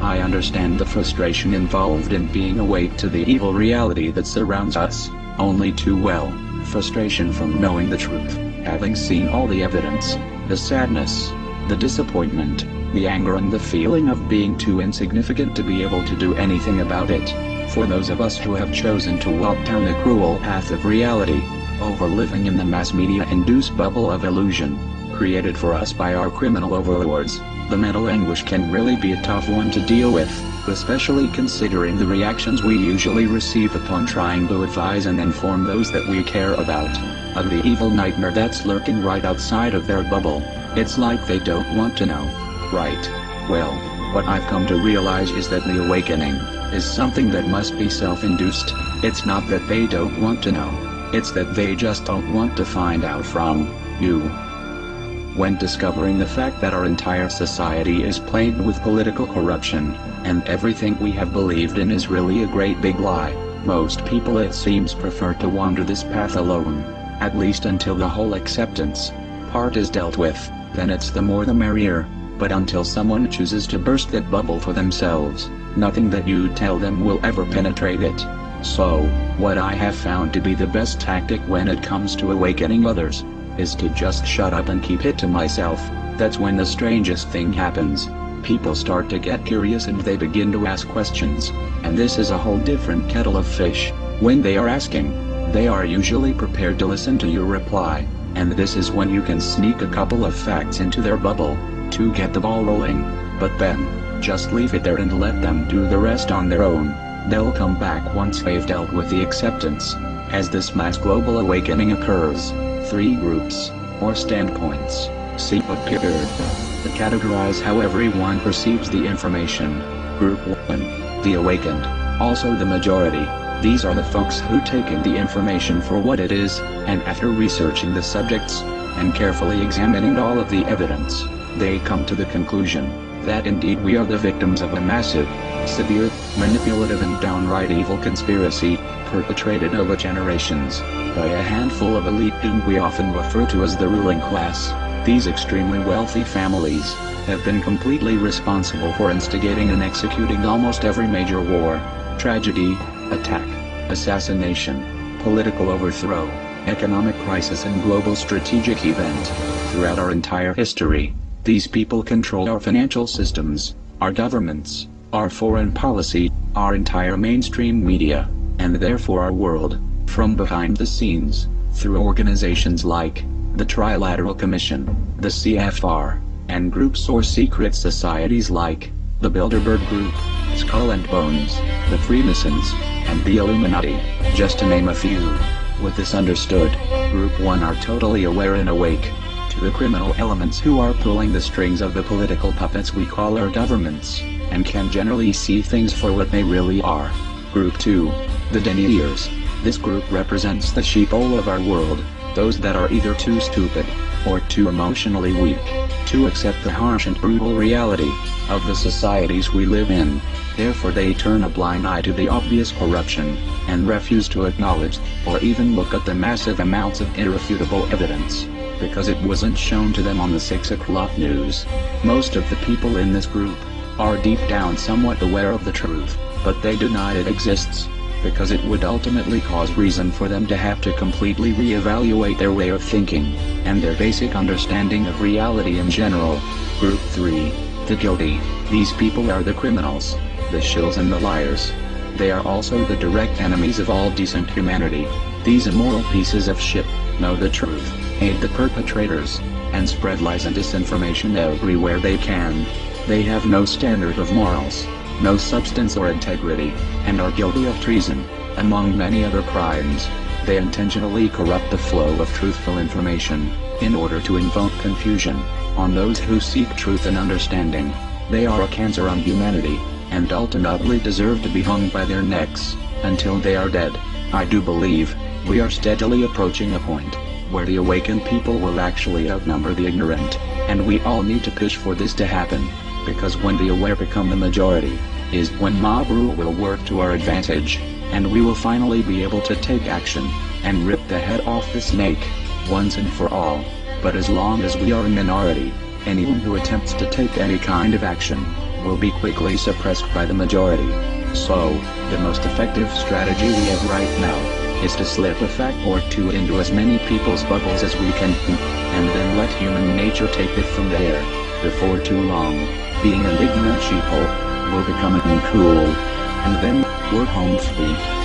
I understand the frustration involved in being awake to the evil reality that surrounds us, only too well. Frustration from knowing the truth, having seen all the evidence, the sadness, the disappointment, the anger and the feeling of being too insignificant to be able to do anything about it. For those of us who have chosen to walk down the cruel path of reality, over living in the mass media-induced bubble of illusion, created for us by our criminal overlords, the mental anguish can really be a tough one to deal with, especially considering the reactions we usually receive upon trying to advise and inform those that we care about, of the evil nightmare that's lurking right outside of their bubble. It's like they don't want to know. Right. Well, what I've come to realize is that the awakening is something that must be self-induced. It's not that they don't want to know. It's that they just don't want to find out from you. When discovering the fact that our entire society is plagued with political corruption, and everything we have believed in is really a great big lie, most people it seems prefer to wander this path alone. At least until the whole acceptance part is dealt with, then it's the more the merrier. But until someone chooses to burst that bubble for themselves, nothing that you tell them will ever penetrate it. So, what I have found to be the best tactic when it comes to awakening others, is to just shut up and keep it to myself. That's when the strangest thing happens. People start to get curious and they begin to ask questions, and this is a whole different kettle of fish. When they are asking, they are usually prepared to listen to your reply, and this is when you can sneak a couple of facts into their bubble, to get the ball rolling. But then, just leave it there and let them do the rest on their own. They'll come back once they've dealt with the acceptance. As this mass global awakening occurs, 3 groups, or standpoints, appear to categorize how everyone perceives the information. Group 1, the awakened, also the majority. These are the folks who take in the information for what it is, and after researching the subjects, and carefully examining all of the evidence, they come to the conclusion that indeed we are the victims of a massive, severe, manipulative and downright evil conspiracy, perpetrated over generations, by a handful of elite whom we often refer to as the ruling class. These extremely wealthy families have been completely responsible for instigating and executing almost every major war, tragedy, attack, assassination, political overthrow, economic crisis and global strategic event throughout our entire history. These people control our financial systems, our governments, our foreign policy, our entire mainstream media, and therefore our world, from behind the scenes, through organizations like the Trilateral Commission, the CFR, and groups or secret societies like the Bilderberg Group, Skull and Bones, the Freemasons, and the Illuminati, just to name a few. With this understood, Group 1 are totally aware and awake to the criminal elements who are pulling the strings of the political puppets we call our governments, and can generally see things for what they really are. Group 2, the deniers. This group represents the sheeple of our world, those that are either too stupid, or too emotionally weak, to accept the harsh and brutal reality of the societies we live in. Therefore they turn a blind eye to the obvious corruption, and refuse to acknowledge, or even look at the massive amounts of irrefutable evidence, because it wasn't shown to them on the 6 o'clock news. Most of the people in this group are deep down somewhat aware of the truth, but they deny it exists, because it would ultimately cause reason for them to have to completely reevaluate their way of thinking, and their basic understanding of reality in general. Group 3, the guilty. These people are the criminals, the shills and the liars. They are also the direct enemies of all decent humanity. These immoral pieces of shit know the truth, aid the perpetrators, and spread lies and disinformation everywhere they can. They have no standard of morals, no substance or integrity, and are guilty of treason, among many other crimes. They intentionally corrupt the flow of truthful information, in order to invoke confusion on those who seek truth and understanding. They are a cancer on humanity, and ultimately deserve to be hung by their necks, until they are dead. I do believe we are steadily approaching a point where the awakened people will actually outnumber the ignorant, and we all need to push for this to happen, because when the aware become the majority, is when mob rule will work to our advantage, and we will finally be able to take action, and rip the head off the snake, once and for all. But as long as we are a minority, anyone who attempts to take any kind of action, will be quickly suppressed by the majority. So, the most effective strategy we have right now is to slip a fact or two into as many people's bubbles as we can, and then let human nature take it from there. Before too long, being an ignorant sheeple will become uncool, and then we're home free.